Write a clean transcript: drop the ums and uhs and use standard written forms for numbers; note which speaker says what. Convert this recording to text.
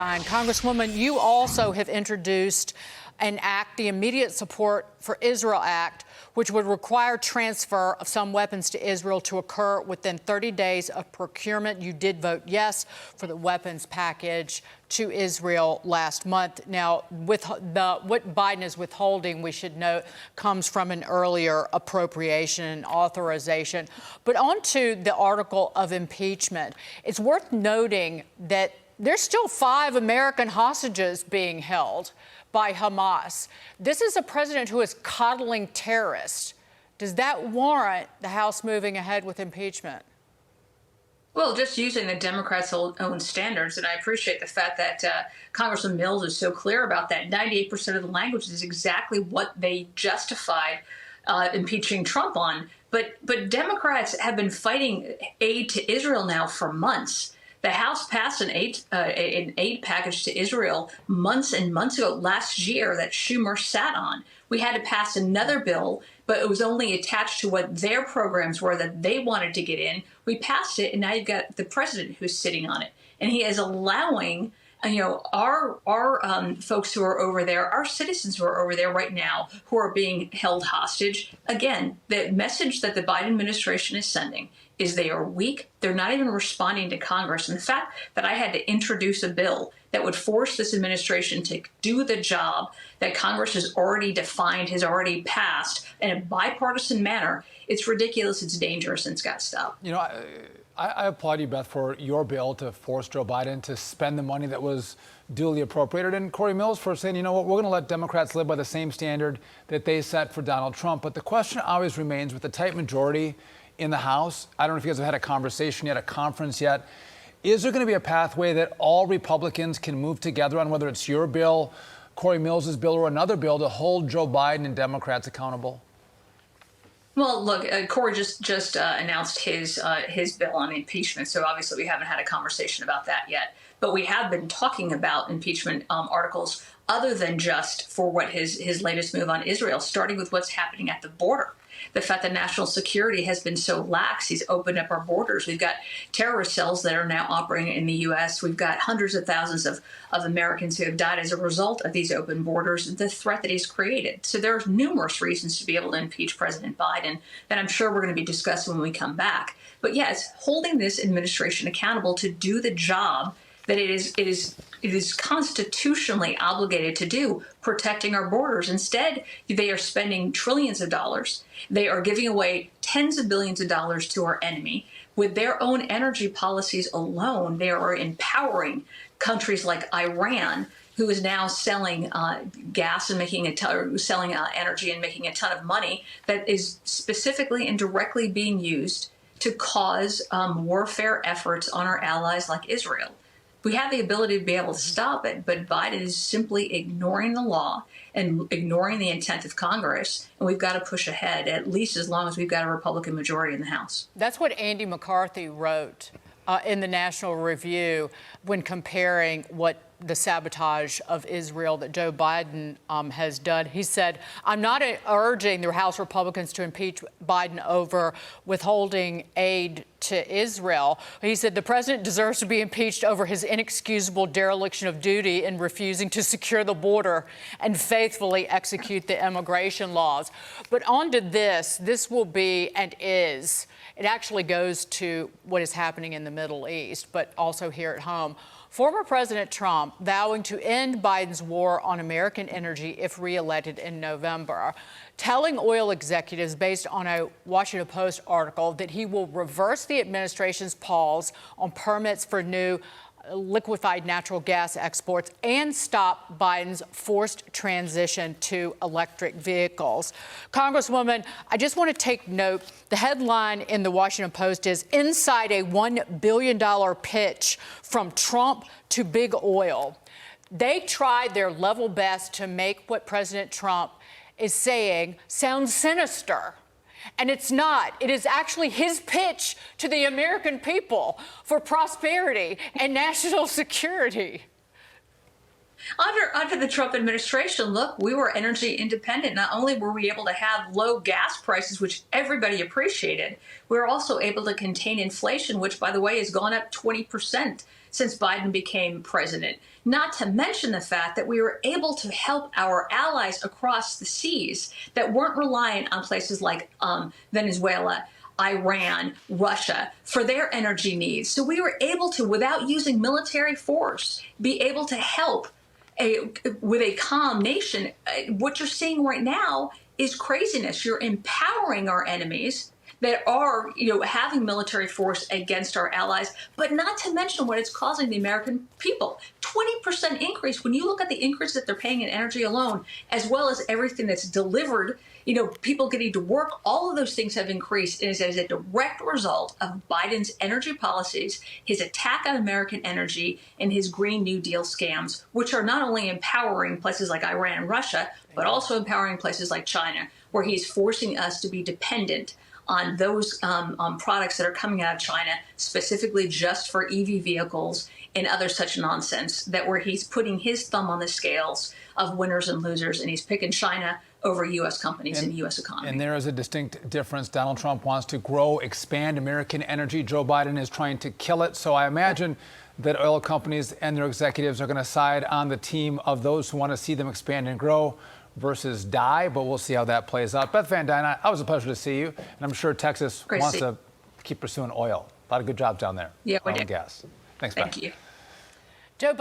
Speaker 1: And Congresswoman, you also have introduced an act, the Immediate Support for Israel Act, which would require transfer of some weapons to Israel to occur within 30 days of procurement. You did vote yes for the weapons package to Israel last month. Now, with what Biden is withholding, we should note, comes from an earlier appropriation and authorization. But on to the article of impeachment. It's worth noting that there's still 5 American hostages being held by Hamas. This is a president who is coddling terrorists. Does that warrant the House moving ahead with impeachment?
Speaker 2: Well, just using the Democrats' own standards, and I appreciate the fact that Congressman Mills is so clear about that. 98% of the language is exactly what they justified impeaching Trump on. But Democrats have been fighting aid to Israel now for months. The House passed an aid package to Israel months and months ago, last year, that Schumer sat on. We had to pass another bill, but it was only attached to what their programs were that they wanted to get in. We passed it, and now you've got the president who's sitting on it. And he is allowing, our folks who are over there, our citizens who are over there right now, who are being held hostage. Again, the message that the Biden administration is sending is they are weak. They're not even responding to Congress. And the fact that I had to introduce a bill that would force this administration to do the job that Congress has already defined, has already passed in a bipartisan manner, it's ridiculous, it's dangerous, and it's got to stop.
Speaker 3: I applaud you, Beth, for your bill to force Joe Biden to spend the money that was duly appropriated, and Corey Mills for saying, you know what, we're going to let Democrats live by the same standard that they set for Donald Trump. But the question always remains, with the tight majority in the House, I don't know if you guys have had a conversation yet, a conference yet, is there going to be a pathway that all Republicans can move together on, whether it's your bill, Corey Mills's bill, or another bill, to hold Joe Biden and Democrats accountable?
Speaker 2: Well, look, Corey just announced his bill on impeachment, so obviously we haven't had a conversation about that yet. But we have been talking about impeachment articles other than just for what his latest move on Israel, starting with what's happening at the border. The fact that national security has been so lax, he's opened up our borders. We've got terrorist cells that are now operating in the U.S. We've got hundreds of thousands of Americans who have died as a result of these open borders and the threat that he's created. So there's numerous reasons to be able to impeach President Biden that I'm sure we're going to be discussing when we come back. But yes, holding this administration accountable to do the job that it is constitutionally obligated to do, protecting our borders. Instead, they are spending trillions of dollars. They are giving away tens of billions of dollars to our enemy. With their own energy policies alone, they are empowering countries like Iran, who is now selling gas and making selling energy and making a ton of money that is specifically and directly being used to cause warfare efforts on our allies like Israel. We have the ability to be able to stop it, but Biden is simply ignoring the law and ignoring the intent of Congress, and we've got to push ahead, at least as long as we've got a Republican majority in the House.
Speaker 1: That's what Andy McCarthy wrote in the National Review when comparing what the sabotage of Israel that Joe Biden has done. He said, I'm not urging the House Republicans to impeach Biden over withholding aid to Israel. He said the president deserves to be impeached over his inexcusable dereliction of duty in refusing to secure the border and faithfully execute the immigration laws. But on to this will be and is, it actually goes to what is happening in the Middle East, but also here at home. Former President Trump vowing to end Biden's war on American energy if reelected in November, telling oil executives based on a Washington Post article that he will reverse the administration's pause on permits for new liquefied natural gas exports and stop Biden's forced transition to electric vehicles. Congresswoman, I just want to take note. The headline in the Washington Post is "Inside a $1 billion pitch from Trump to big oil." They tried their level best to make what President Trump is saying sound sinister. And it's not. It is actually his pitch to the American people for prosperity and national security.
Speaker 2: Under the Trump administration, look, we were energy independent. Not only were we able to have low gas prices, which everybody appreciated, we were also able to contain inflation, which, by the way, has gone up 20% since Biden became president. Not to mention the fact that we were able to help our allies across the seas that weren't reliant on places like Venezuela, Iran, Russia for their energy needs. So we were able to, without using military force, be able to help with a calm nation. What you're seeing right now is craziness. You're empowering our enemies that are, having military force against our allies, but not to mention what it's causing the American people. 20% increase when you look at the increase that they're paying in energy alone, as well as everything that's delivered, people getting to work, all of those things have increased. And it is as a direct result of Biden's energy policies, his attack on American energy, and his Green New Deal scams, which are not only empowering places like Iran and Russia, but also empowering places like China, where he's forcing us to be dependent on those products that are coming out of China, specifically just for EV vehicles and other such nonsense, that where he's putting his thumb on the scales of winners and losers, and he's picking China over U.S. companies and U.S. economy.
Speaker 3: And there is a distinct difference. Donald Trump wants to grow, expand American energy. Joe Biden is trying to kill it. So I imagine that oil companies and their executives are going to side on the team of those who want to see them expand and grow versus die, but we'll see how that plays out. Beth Van Duyne, it was a pleasure to see you, and I'm sure Texas wants to keep pursuing oil. A lot of good jobs down there.
Speaker 2: Yeah, we
Speaker 3: oil
Speaker 2: do.
Speaker 3: and gas. Thanks, Beth.
Speaker 2: Thank you.
Speaker 1: Joe Biden